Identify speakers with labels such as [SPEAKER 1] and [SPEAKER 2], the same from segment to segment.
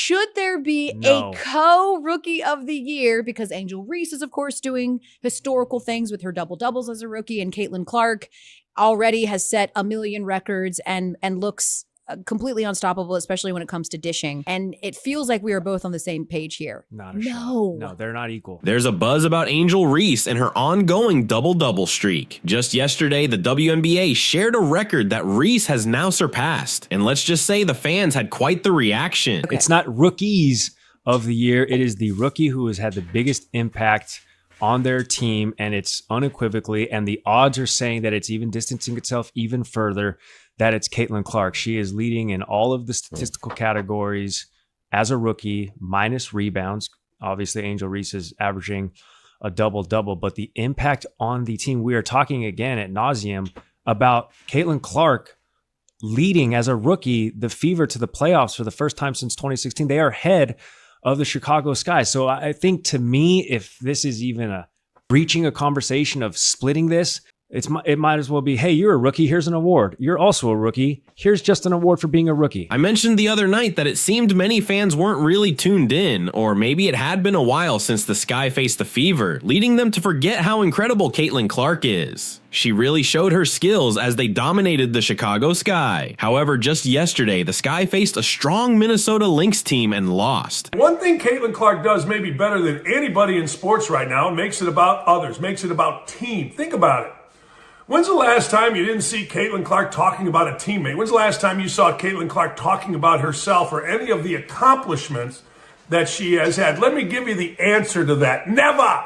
[SPEAKER 1] should there be
[SPEAKER 2] No.
[SPEAKER 1] a co-rookie of the year? Because Angel Reese is, of course, doing historical things with her double-doubles as a rookie, and Caitlin Clark already has set a million records and looks completely unstoppable, especially when it comes to dishing. And it feels like we are both on the same page here.
[SPEAKER 2] Not a shot. No, they're not equal.
[SPEAKER 3] There's a buzz about Angel Reese and her ongoing double-double streak. Just yesterday, the WNBA shared a record that Reese has now surpassed. And let's just say the fans had quite the reaction.
[SPEAKER 2] Okay. It's not rookies of the year. It is the rookie who has had the biggest impact on their team, and it's unequivocally, and the odds are saying that it's even distancing itself even further, that it's Caitlin Clark. She is leading in all of the statistical categories as a rookie, minus rebounds. Obviously, Angel Reese is averaging a double-double, but the impact on the team, we are talking again at nauseum about Caitlin Clark leading as a rookie the Fever to the playoffs for the first time since 2016. They are ahead of the Chicago Sky. So I think, to me, if this is even breaching a conversation of splitting this, it might as well be, hey, you're a rookie, here's an award. You're also a rookie, here's just an award for being a rookie.
[SPEAKER 3] I mentioned the other night that it seemed many fans weren't really tuned in, or maybe it had been a while since the Sky faced the Fever, leading them to forget how incredible Caitlin Clark is. She really showed her skills as they dominated the Chicago Sky. However, just yesterday, the Sky faced a strong Minnesota Lynx team and lost.
[SPEAKER 4] One thing Caitlin Clark does maybe better than anybody in sports right now, makes it about others, makes it about team. Think about it. When's the last time you didn't see Caitlin Clark talking about a teammate? When's the last time you saw Caitlin Clark talking about herself or any of the accomplishments that she has had? Let me give you the answer to that. Never!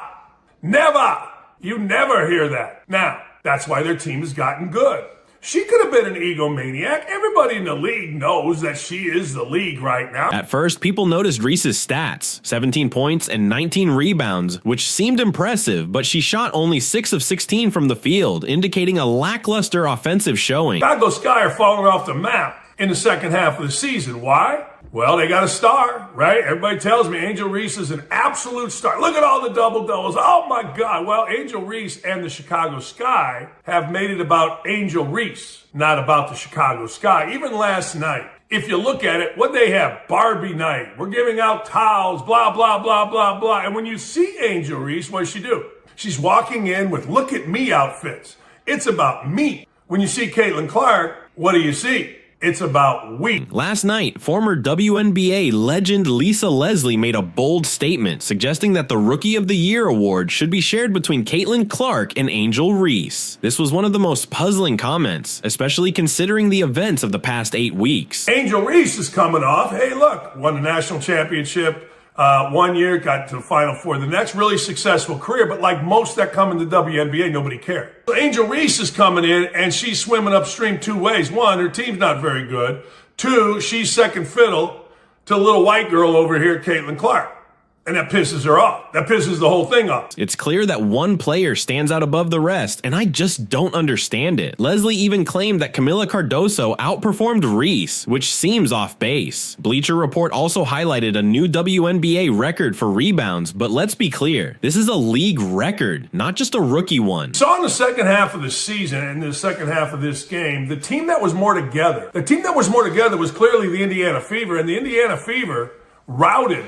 [SPEAKER 4] Never! You never hear that. Now, that's why their team has gotten good. She could have been an egomaniac. Everybody in the league knows that she is the league right now.
[SPEAKER 3] At first, people noticed Reese's stats, 17 points and 19 rebounds, which seemed impressive, but she shot only 6 of 16 from the field, indicating a lackluster offensive showing.
[SPEAKER 4] Chicago Sky are falling off the map in the second half of the season. Why? Well, they got a star, right? Everybody tells me Angel Reese is an absolute star. Look at all the double-doubles. Oh, my God. Well, Angel Reese and the Chicago Sky have made it about Angel Reese, not about the Chicago Sky. Even last night, if you look at it, what they have, Barbie night. We're giving out towels, blah, blah, blah, blah, blah. And when you see Angel Reese, what does she do? She's walking in with look at me outfits. It's about me. When you see Caitlin Clark, what do you see? It's about we.
[SPEAKER 3] Last night, former WNBA legend Lisa Leslie made a bold statement suggesting that the Rookie of the Year award should be shared between Caitlin Clark and Angel Reese. This was one of the most puzzling comments, especially considering the events of the past 8 weeks.
[SPEAKER 4] Angel Reese is coming off. Hey, look, won the national championship 1 year, got to the Final Four. The next really successful career, but like most that come in the WNBA, nobody cared. So Angel Reese is coming in, and she's swimming upstream 2 ways. 1, her team's not very good. 2, she's second fiddle to a little white girl over here, Caitlin Clark. And that pisses her off. That pisses the whole thing off.
[SPEAKER 3] It's clear that one player stands out above the rest, and I just don't understand it. Leslie even claimed that Camila Cardoso outperformed Reese, which seems off base. Bleacher Report also highlighted a new WNBA record for rebounds, but let's be clear, this is a league record, not just a rookie one.
[SPEAKER 4] Saw in the second half of the season, and the second half of this game, the team that was more together. The team that was more together was clearly the Indiana Fever, and the Indiana Fever routed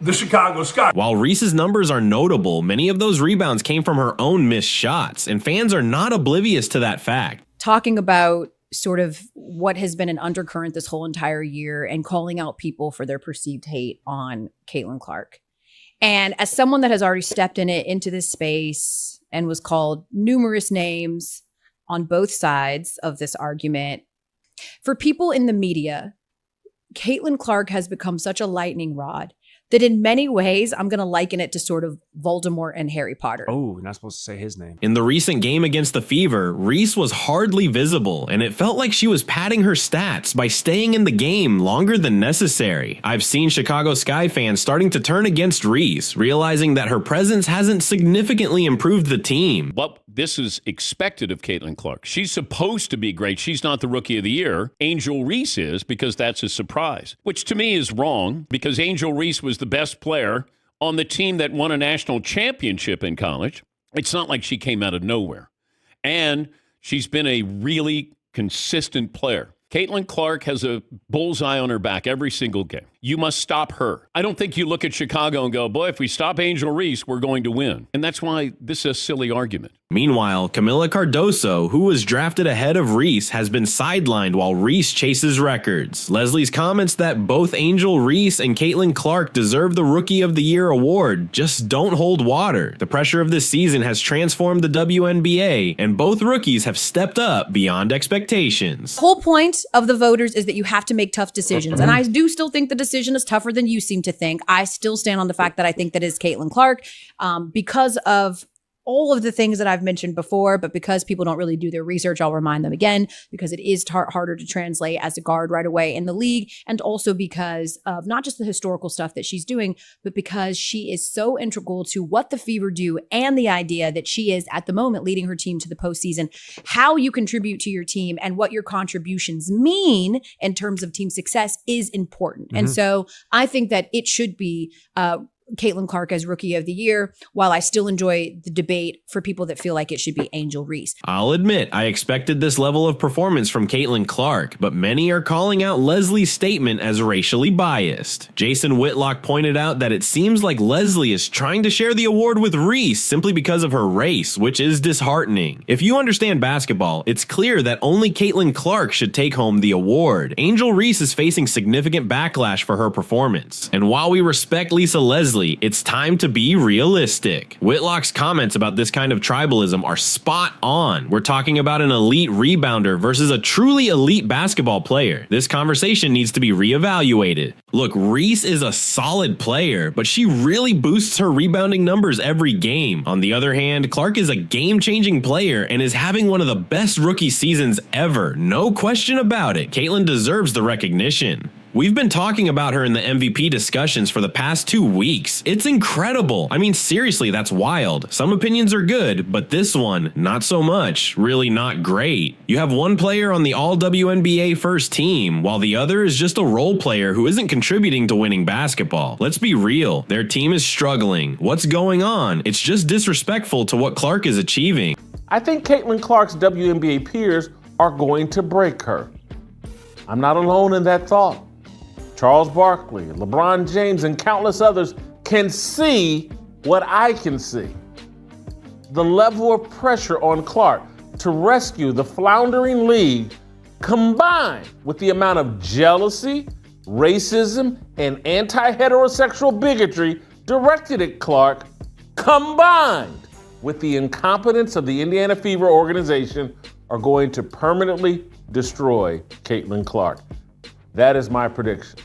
[SPEAKER 4] the Chicago Sky.
[SPEAKER 3] While Reese's numbers are notable, many of those rebounds came from her own missed shots, and fans are not oblivious to that fact.
[SPEAKER 1] Talking about sort of what has been an undercurrent this whole entire year and calling out people for their perceived hate on Caitlin Clark. And as someone that has already stepped into this space and was called numerous names on both sides of this argument, for people in the media, Caitlin Clark has become such a lightning rod that in many ways, I'm going to liken it to sort of Voldemort and Harry Potter.
[SPEAKER 2] Oh, you're not supposed to say his name.
[SPEAKER 3] In the recent game against the Fever, Reese was hardly visible, and it felt like she was padding her stats by staying in the game longer than necessary. I've seen Chicago Sky fans starting to turn against Reese, realizing that her presence hasn't significantly improved the team.
[SPEAKER 5] Well, this is expected of Caitlin Clark. She's supposed to be great. She's not the Rookie of the Year. Angel Reese is, because that's a surprise, which to me is wrong, because Angel Reese was the best player on the team that won a national championship in college. It's not like she came out of nowhere. And she's been a really consistent player. Caitlin Clark has a bullseye on her back every single game. You must stop her. I don't think you look at Chicago and go, boy, if we stop Angel Reese, we're going to win. And that's why this is a silly argument.
[SPEAKER 3] Meanwhile, Camila Cardoso, who was drafted ahead of Reese, has been sidelined while Reese chases records. Leslie's comments that both Angel Reese and Caitlin Clark deserve the Rookie of the Year award just don't hold water. The pressure of this season has transformed the WNBA, and both rookies have stepped up beyond expectations.
[SPEAKER 1] The whole point of the voters is that you have to make tough decisions. And I do still think the decision is tougher than you seem to think. I still stand on the fact that I think that is Caitlin Clark because of all of the things that I've mentioned before, but because people don't really do their research, I'll remind them again, because it is harder to translate as a guard right away in the league. And also because of not just the historical stuff that she's doing, but because she is so integral to what the Fever do and the idea that she is at the moment leading her team to the postseason. How you contribute to your team and what your contributions mean in terms of team success is important. And so I think that it should be Caitlin Clark as Rookie of the Year, while I still enjoy the debate for people that feel like it should be Angel Reese.
[SPEAKER 3] I'll admit, I expected this level of performance from Caitlin Clark, but many are calling out Leslie's statement as racially biased. Jason Whitlock pointed out that it seems like Leslie is trying to share the award with Reese simply because of her race, which is disheartening. If you understand basketball, it's clear that only Caitlin Clark should take home the award. Angel Reese is facing significant backlash for her performance, and while we respect Lisa Leslie, it's time to be realistic. Whitlock's comments about this kind of tribalism are spot on. We're talking about an elite rebounder versus a truly elite basketball player. This conversation needs to be reevaluated. Look, Reese is a solid player, but she really boosts her rebounding numbers every game. On the other hand, Clark is a game-changing player and is having one of the best rookie seasons ever. No question about it. Caitlin deserves the recognition. We've been talking about her in the MVP discussions for the past 2 weeks. It's incredible. I mean, seriously, that's wild. Some opinions are good, but this one, not so much. Really not great. You have one player on the All-WNBA first team, while the other is just a role player who isn't contributing to winning basketball. Let's be real. Their team is struggling. What's going on? It's just disrespectful to what Clark is achieving.
[SPEAKER 6] I think Caitlin Clark's WNBA peers are going to break her. I'm not alone in that thought. Charles Barkley, LeBron James, and countless others can see what I can see. The level of pressure on Clark to rescue the floundering league, combined with the amount of jealousy, racism, and anti-heterosexual bigotry directed at Clark, combined with the incompetence of the Indiana Fever organization, are going to permanently destroy Caitlin Clark. That is my prediction.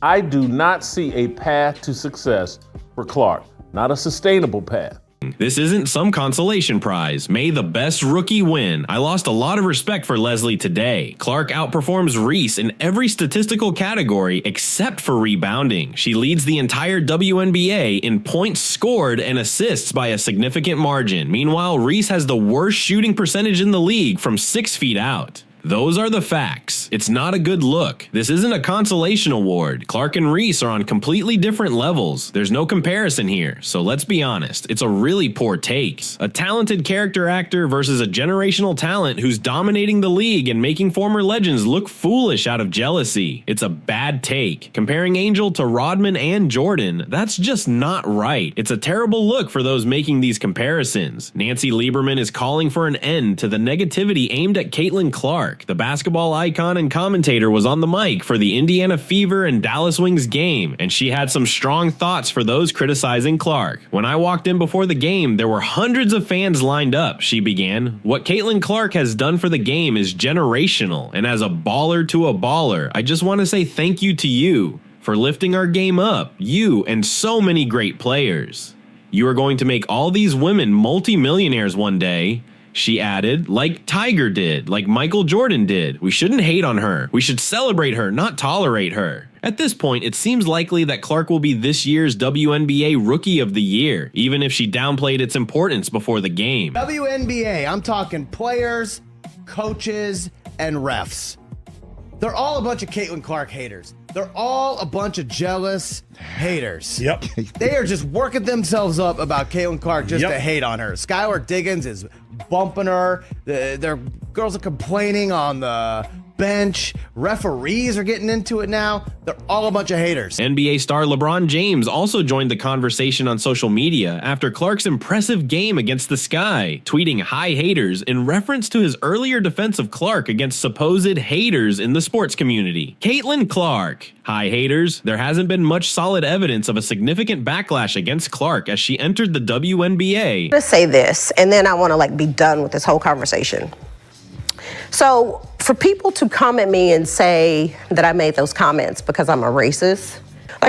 [SPEAKER 6] I do not see a path to success for Clark, not a sustainable path.
[SPEAKER 3] This isn't some consolation prize. May the best rookie win. I lost a lot of respect for Leslie today. Clark outperforms Reese in every statistical category except for rebounding. She leads the entire WNBA in points scored and assists by a significant margin. Meanwhile, Reese has the worst shooting percentage in the league from 6 feet out. Those are the facts. It's not a good look. This isn't a consolation award. Clark and Reese are on completely different levels. There's no comparison here, so let's be honest. It's a really poor take. A talented character actor versus a generational talent who's dominating the league and making former legends look foolish out of jealousy. It's a bad take. Comparing Angel to Rodman and Jordan, that's just not right. It's a terrible look for those making these comparisons. Nancy Lieberman is calling for an end to the negativity aimed at Caitlin Clark. The basketball icon and commentator was on the mic for the Indiana Fever and Dallas Wings game, and she had some strong thoughts for those criticizing Clark. When I walked in before the game, there were hundreds of fans lined up, she began. What Caitlin Clark has done for the game is generational, and as a baller to a baller, I just want to say thank you to you for lifting our game up, you and so many great players. You are going to make all these women multimillionaires one day, she added, like Tiger did, like Michael Jordan did. We shouldn't hate on her. We should celebrate her, not tolerate her. At this point, it seems likely that Clark will be this year's WNBA Rookie of the Year, even if she downplayed its importance before the game.
[SPEAKER 7] WNBA, I'm talking players, coaches, and refs. They're all a bunch of Caitlin Clark haters. They're all a bunch of jealous haters.
[SPEAKER 8] Yep.
[SPEAKER 7] They are just working themselves up about Caitlin Clark just to hate on her. Skylar Diggins is bumping her. Their girls are complaining on the bench, referees are getting into it now. They're all a bunch of haters.
[SPEAKER 3] NBA star LeBron James also joined the conversation on social media after Clark's impressive game against the Sky, tweeting "Hi haters" in reference to his earlier defense of Clark against supposed haters in the sports community. Caitlin Clark: "Hi haters, there hasn't been much solid evidence of a significant backlash against Clark as she entered the WNBA.
[SPEAKER 8] To say this, and then I want to be done with this whole conversation. So for people to come at me and say that I made those comments because I'm a racist,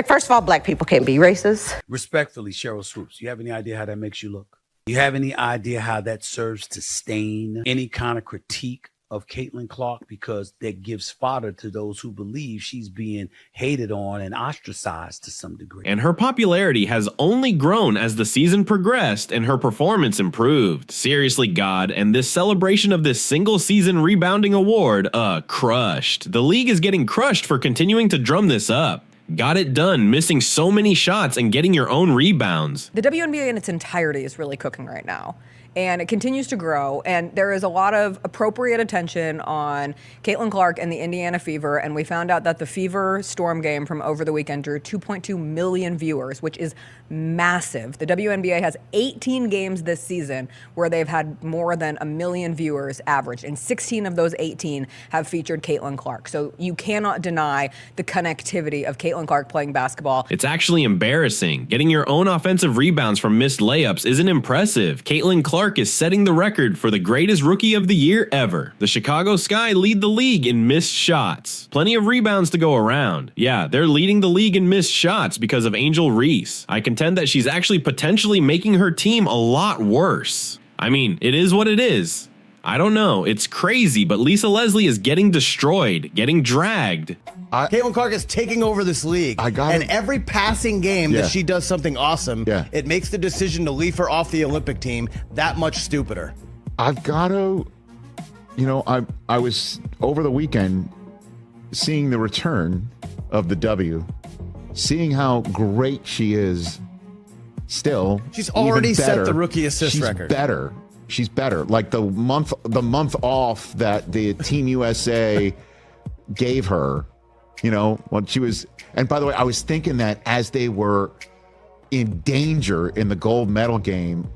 [SPEAKER 8] first of all, black people can't be racist.
[SPEAKER 9] Respectfully, Cheryl Swoops, you have any idea how that makes you look? You have any idea how that serves to stain any kind of critique of Caitlin Clark, because that gives fodder to those who believe she's being hated on and ostracized to some degree.
[SPEAKER 3] And her popularity has only grown as the season progressed and her performance improved. Seriously, God, and this celebration of this single season rebounding award, crushed. The league is getting crushed for continuing to drum this up. Got it done, missing so many shots and getting your own rebounds.
[SPEAKER 10] The WNBA in its entirety is really cooking right now, and it continues to grow, and there is a lot of appropriate attention on Caitlin Clark and the Indiana Fever, and we found out that the Fever Storm game from over the weekend drew 2.2 million viewers, which is massive. The WNBA has 18 games this season where they've had more than 1 million viewers average, and 16 of those 18 have featured Caitlin Clark. So you cannot deny the connectivity of Caitlin Clark playing basketball.
[SPEAKER 3] It's actually embarrassing. Getting your own offensive rebounds from missed layups isn't impressive. Caitlin Clark is setting the record for the greatest rookie of the year ever. The Chicago Sky lead the league in missed shots. Plenty of rebounds to go around. Yeah, they're leading the league in missed shots because of Angel Reese. I contend that she's actually potentially making her team a lot worse. I mean, it is what it is. I don't know. It's crazy, but Lisa Leslie is getting destroyed, getting dragged.
[SPEAKER 7] Caitlin Clark is taking over this league. And every passing game that she does something awesome, it makes the decision to leave her off the Olympic team that much stupider.
[SPEAKER 11] I've got to, I was over the weekend seeing the return of the W, seeing how great she is still.
[SPEAKER 7] She's already set the rookie assist record.
[SPEAKER 11] She's better. Like the month off that the Team USA gave her, when she was, and by the way, I was thinking that as they were in danger in the gold medal game,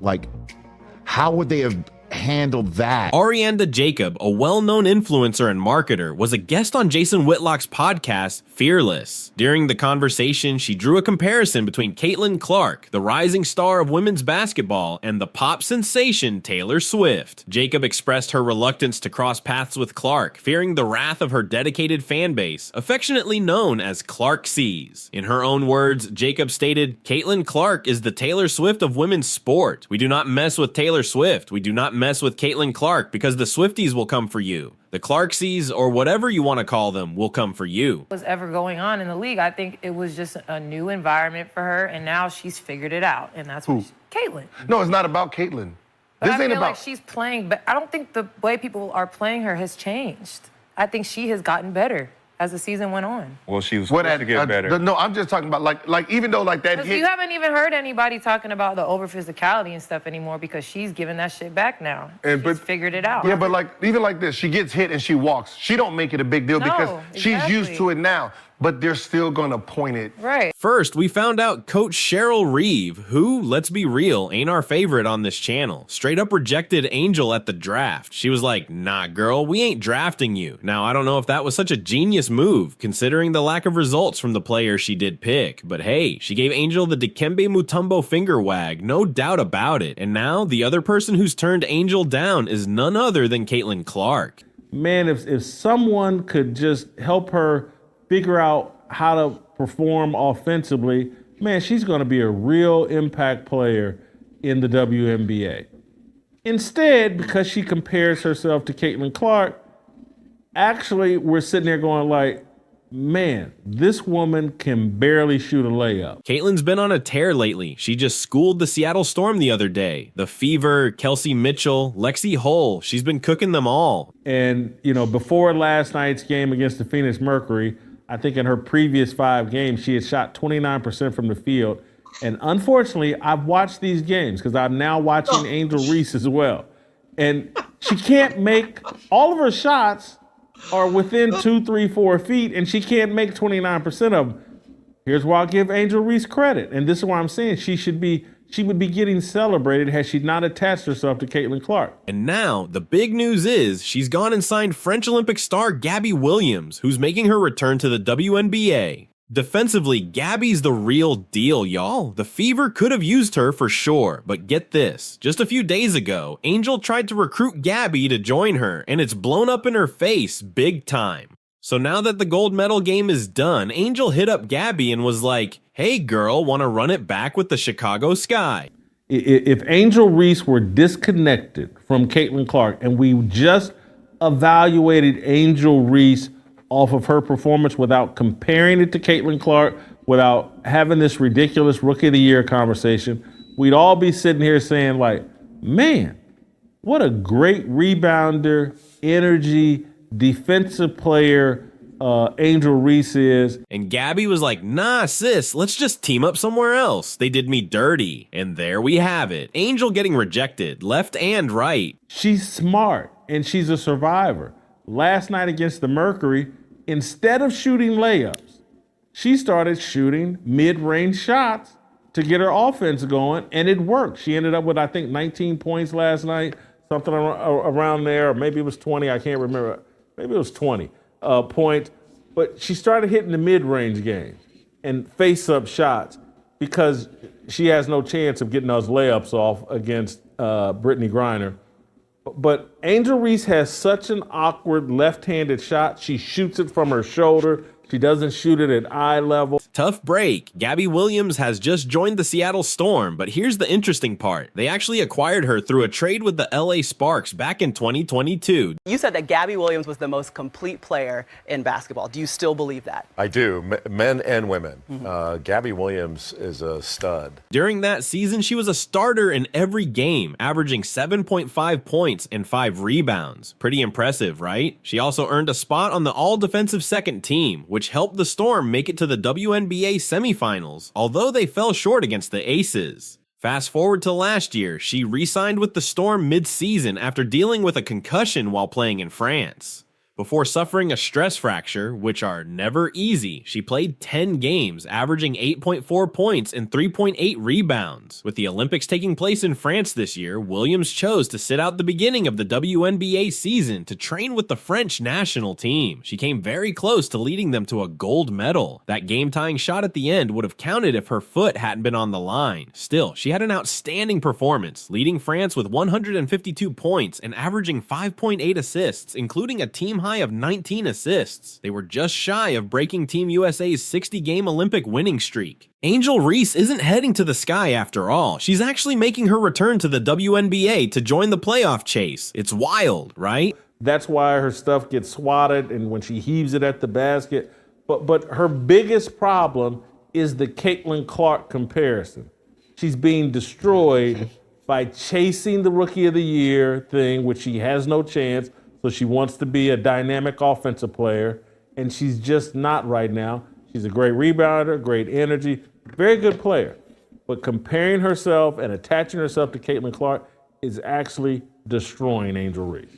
[SPEAKER 11] how would they have handled that?
[SPEAKER 3] Arianda Jacob, a well-known influencer and marketer, was a guest on Jason Whitlock's podcast, Fearless. During the conversation, she drew a comparison between Caitlin Clark, the rising star of women's basketball, and the pop sensation Taylor Swift. Jacob expressed her reluctance to cross paths with Clark, fearing the wrath of her dedicated fan base, affectionately known as Clarksies. In her own words, Jacob stated, "Caitlin Clark is the Taylor Swift of women's sport. We do not mess with Taylor Swift. We do not mess with Caitlin Clark because the Swifties will come for you. The Clarksies, or whatever you want to call them, will come for you."
[SPEAKER 12] Was ever going on in the league. I think it was just a new environment for her, and now she's figured it out, and that's what Caitlin.
[SPEAKER 13] No, it's not about Caitlin.
[SPEAKER 12] But I feel like she's playing, but I don't think the way people are playing her has changed. I think she has gotten better as the season went on.
[SPEAKER 13] Well, she was supposed to get better. No, I'm just talking about even though that
[SPEAKER 12] Because
[SPEAKER 13] hit.
[SPEAKER 12] you haven't even heard anybody talking about the over physicality and stuff anymore because she's giving that shit back now. She's figured it out.
[SPEAKER 13] Yeah, but even like this, she gets hit and she walks. She don't make it a big deal because she's used to it now. But they're still gonna point it.
[SPEAKER 12] Right.
[SPEAKER 3] First, we found out Coach Cheryl Reeve, who, let's be real, ain't our favorite on this channel, straight up rejected Angel at the draft. She was like, "Nah, girl, we ain't drafting you." Now, I don't know if that was such a genius move, considering the lack of results from the players she did pick. But hey, she gave Angel the Dikembe Mutombo finger wag, no doubt about it. And now, the other person who's turned Angel down is none other than Caitlin Clark.
[SPEAKER 6] Man, if someone could just help her figure out how to perform offensively, man, she's going to be a real impact player in the WNBA. Instead, because she compares herself to Caitlin Clark, actually, we're sitting there going man, this woman can barely shoot a layup.
[SPEAKER 3] Caitlin's been on a tear lately. She just schooled the Seattle Storm the other day. The Fever, Kelsey Mitchell, Lexi Hull. She's been cooking them all.
[SPEAKER 6] And, before last night's game against the Phoenix Mercury, I think in her previous 5 games, she had shot 29% from the field. And unfortunately, I've watched these games because I'm now watching Angel Reese as well. And she can't make all of her shots. are within 2, 3, 4 feet, and she can't make 29% of them. Here's why I'll give Angel Reese credit, and this is why I'm saying she would be getting celebrated had she not attached herself to Caitlin Clark.
[SPEAKER 3] And now, the big news is she's gone and signed French Olympic star Gabby Williams, who's making her return to the WNBA. Defensively, Gabby's the real deal, y'all. The Fever could have used her for sure, but get this. Just a few days ago, Angel tried to recruit Gabby to join her, and it's blown up in her face big time. So now that the gold medal game is done, Angel hit up Gabby and was like, hey girl, wanna run it back with the Chicago Sky?
[SPEAKER 6] If Angel Reese were disconnected from Caitlin Clark and we just evaluated Angel Reese off of her performance without comparing it to Caitlin Clark, without having this ridiculous Rookie of the Year conversation, we'd all be sitting here saying like, man, what a great rebounder, energy, defensive player Angel Reese is.
[SPEAKER 3] And Gabby was like, nah, sis, let's just team up somewhere else. They did me dirty. And there we have it. Angel getting rejected, left and right.
[SPEAKER 6] She's smart and she's a survivor. Last night against the Mercury, instead of shooting layups, she started shooting mid-range shots to get her offense going, and it worked. She ended up with, I think, 19 points last night, something around there, or maybe it was 20, I can't remember. Maybe it was 20 points. But she started hitting the mid-range game and face-up shots because she has no chance of getting those layups off against Brittany Griner. But Angel Reese has such an awkward left-handed shot. She shoots it from her shoulder. She doesn't shoot it at eye level.
[SPEAKER 3] Tough break. Gabby Williams has just joined the Seattle Storm, but here's the interesting part. They actually acquired her through a trade with the LA Sparks back in 2022.
[SPEAKER 14] You said that Gabby Williams was the most complete player in basketball. Do you still believe that?
[SPEAKER 15] I do, men and women. Gabby Williams is a stud.
[SPEAKER 3] During that season, she was a starter in every game, averaging 7.5 points and 5 rebounds. Pretty impressive, right? She also earned a spot on the all-defensive second team, which helped the Storm make it to the WNBA semifinals, although they fell short against the Aces. Fast forward to last year, she re-signed with the Storm mid-season after dealing with a concussion while playing in France. Before suffering a stress fracture, which are never easy, she played 10 games, averaging 8.4 points and 3.8 rebounds. With the Olympics taking place in France this year, Williams chose to sit out the beginning of the WNBA season to train with the French national team. She came very close to leading them to a gold medal. That game-tying shot at the end would have counted if her foot hadn't been on the line. Still, she had an outstanding performance, leading France with 152 points and averaging 5.8 assists, including a team high of 19 assists. They were just shy of breaking Team USA's 60-game Olympic winning streak. Angel Reese isn't heading to the Sky after all. She's actually making her return to the WNBA to join the playoff chase. It's wild, right?
[SPEAKER 6] That's why her stuff gets swatted and when she heaves it at the basket. But her biggest problem is the Caitlin Clark comparison. She's being destroyed by chasing the Rookie of the Year thing, which she has no chance. So she wants to be a dynamic offensive player, and she's just not right now. She's a great rebounder, great energy, very good player. But comparing herself and attaching herself to Caitlin Clark is actually destroying Angel Reese.